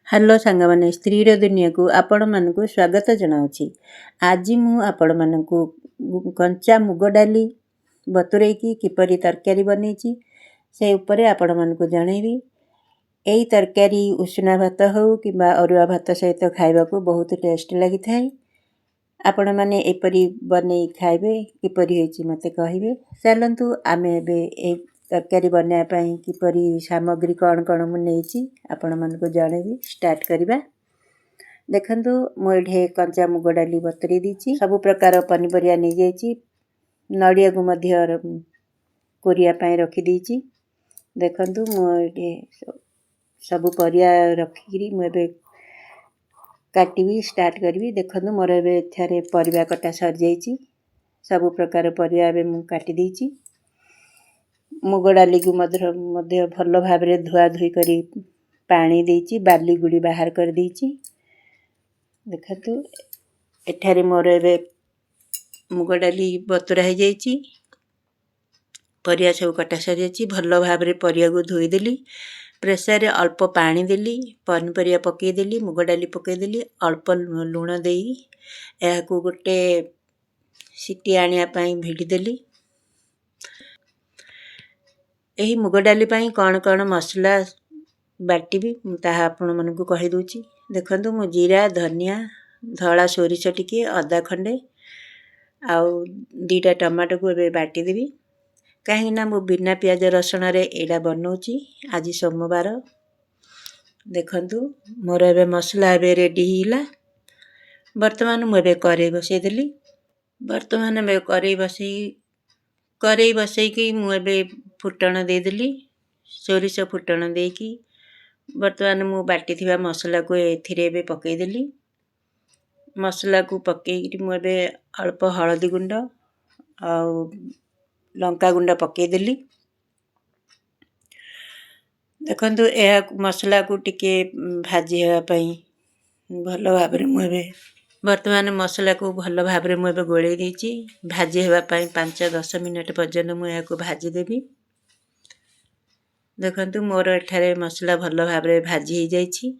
Hello सांगमाने स्त्रीर दुनिया को आपण मानकु स्वागत जनाऊँची। आज मु आपण मानकु कंचा मुग डाली बतुरेकी किपरि तरकारी बनेची से उपरे आपण मानकु जणेबी। एई तरकारी उषुना भात हो किबा अरुआ भात सहित खाइबा को बहुत टेस्ट लगी थाए। आपण माने एपरि बनै खाइबे किपरि होइची मते कहिबे। चलंतु आमे एबे ए तरकारी बनाया पाई किपरि सामग्री कौन कौन मु नेइची आपण मानकु जणेबी। स्टार्ट करिबा। देखंतु मु एठे कंचा मुग डाली बतुरी दीची। सब प्रकार पनिपरिया नै जाईची। नडिया को मध्य कोरिया पाई रखी दीची। देखंतु मु एठे सब परिया रखिरी मु एबे काटिबी स्टार्ट करबी। देखंतु मोर एबे एथारे परिया कटा सर जाईची। सब प्रकार परिया एबे मु काटी दीची। मुग डाली को मध्य भल भाबरे धुआ धुई करी पानी देइची। बाली गुड़ी बाहर कर दीची। देखंतु एठारे मोर एबे मुग डाली बतुरा हो जाईची। परिया सब कटा सर जाईची। भल भाबरे परिया को धोई देली। प्रेसर रे अल्प पानी देली। पनिपरिया पकई देली। मुग डाली पकई देली। अल्प लूण देई एहा को गोटे सिटी आनिया पाई भिडी देली। एही मुग डाली पाई कौन कौन मसला बाटिबी ताहा आपण मानकु कहि दोची। देखंतु मु जीरा धनिया धला सोरिष टिके अदा खंडे आउ 2टा टमाटो को एबे बाटी देबी। काहे ना मु बिना प्याज रसुण रे एडा बनौची। आज सोमवार। देखंतु मोर एबे मसला एबे रेडी हिला। वर्तमान मु एबे करेई बसई देली। वर्तमान में करेई बसई की मु एबे फुटण दे देली। सोरिष फुटण देकी वर्तमान मु बाटी थिबा मसला को एथिरे एबे पकई देली। मसला को पकई मु एबे अल्प हळदी गुंड आउ लंका गुंड पकई देली। देखंतु एहा मसला को टिके भाजी हेबा पई भल भाबरे मु एबे वर्तमान मसला को भल भाबरे मु एबे गोळेई देइची। भाजी हेबा पई 5-10 मिनिट पर्यंत मु एहा को भाजी देबी। देखंतु मोर एठारे मसला भल भाबरे भाजी हो जाईची।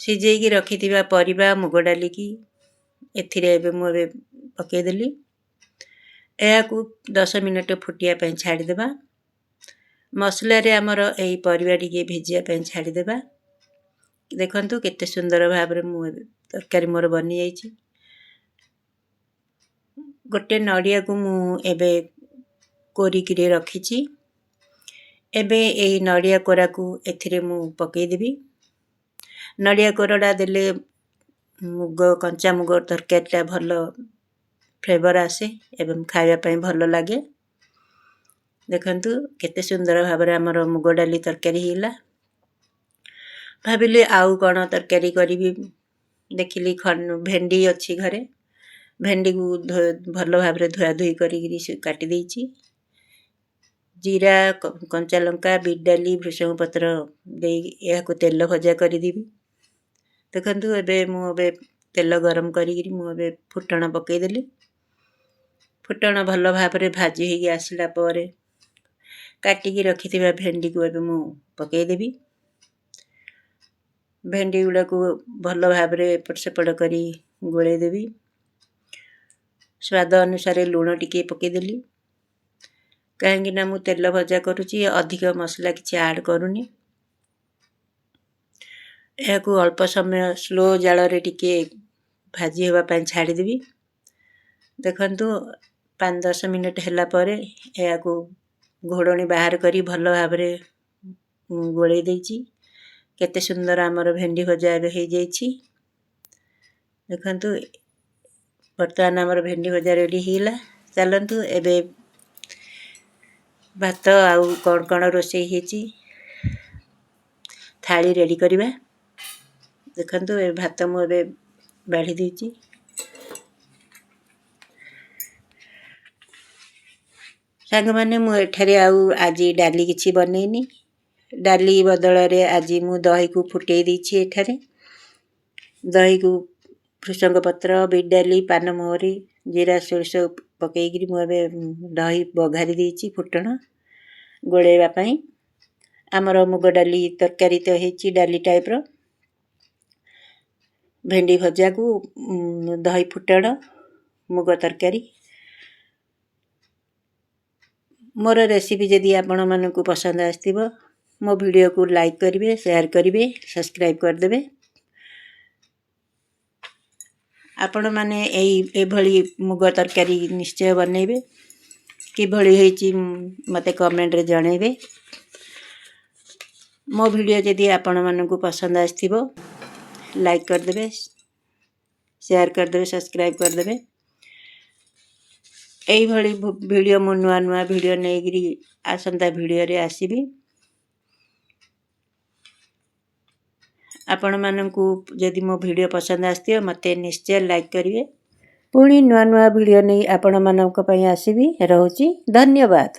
सिजेई की रखी थिबा परिबा मुग डाली की एथिरे एबे मु एबे पकई देली। एहा को 10 मिनिट फुटिया पई छाडी देबा। मसला रे हमर एही परिबा टिके भिजिया पई छाडी देबा। देखंतु केते सुंदर भाबरे मु एबे तरकारी मोर बनी जाईची। गोटे नडिया को मु एबे कोरिकिरे रखीची। एबे एही नडिया कोरा को एथिरे मु पकई देबी। नडिया कोरडा देले मुग कंचा मुग तरकारीटा भल फ्लेवर आसे एवं खाइबा पई भल लागे। देखंतु केते सुंदर भाबरे हमर मुग डाली तरकारी हिला। भाबिले आउ कोन तरकारी करिबी। देखिली भेंडी अछि घरे। भेंडी को भल भाबरे धुआ धुई करी काटी देइची। जीरा कंचा लंका बीट डाली भृषंग पत्र देई एहा को तेल भजा करी देबी। देखंतु एबे मु एबे तेल गरम करी मु एबे फुटण पकई देली। फुटण भल भाबरे भाजी होई आसिला परे काटी की रखी थिबा भेंडी को एबे मु पकई देबी। भेंडी गुड़ा को भल भाबरे एपट सेपट करी गोळेई देबी। स्वाद अनुसार लूण टिके पकई देली। काहेकि ना मु तेल भजा करूची अधिक मसला किछि ऐड करूनी। एहा को अल्प समय स्लो जाल रे टिके भाजी हेबा पई छाडी देबी। देखंतु 5-10 मिनिट हैला परे एहा को घोड़णी बाहर करी भल भाबरे गोळेई देइची। केते सुंदर हमर भेंडी भजा एबे हो जाईची। देखंतु वर्तमान हमर भेंडी भजा रेडी हिला। चलंतु एबे भात आउ कौन कौन रोषेई हेची थाली रेडी करिबा। देखंतु ए भात मु एबे बाढ़ी देइची। सांग माने मु एठारे आउ आज डाली किछि बनेइनी। डाली बदल रे आज मु दही को फुटेई देइछि। एठारे दही को भृषंग पत्र बीट डाली पानमोहरी जीरा सोरिष पकईकरी मु एबे दही बघारी देइछि फुटण गोळेइबा पई। आमर मुग डाली तरकारी तो होती डाली टाइप रो भेंडी भजा को दही फुटण मुग तरकारी मोर रेसिपी जदि आपण मानकु पसंद आसथिबो मो वीडियो को लाइक करिवे शेयर करिवे सब्सक्राइब करदेवे आपण माने एभली मुग तरकारी निश्चय बनइबे किभली होईची मते कमेंट रे जणइबे मो वीडियो जदि आपण मानकु पसंद आसथिबो लाइक करदेवे शेयर करदेवे सब्सक्राइब करदेवे एई भली वीडियो मु नुआ नुआ वीडियो नेगिरी आसंता वीडियो रे आसीबी आपण मानकु जदि मो वीडियो पसंद आसथिबो मते निश्चय लाइक करिवे पुणी नुआ नुआ वीडियो नै आपण मानक पई आसीबी रहउची धन्यवाद।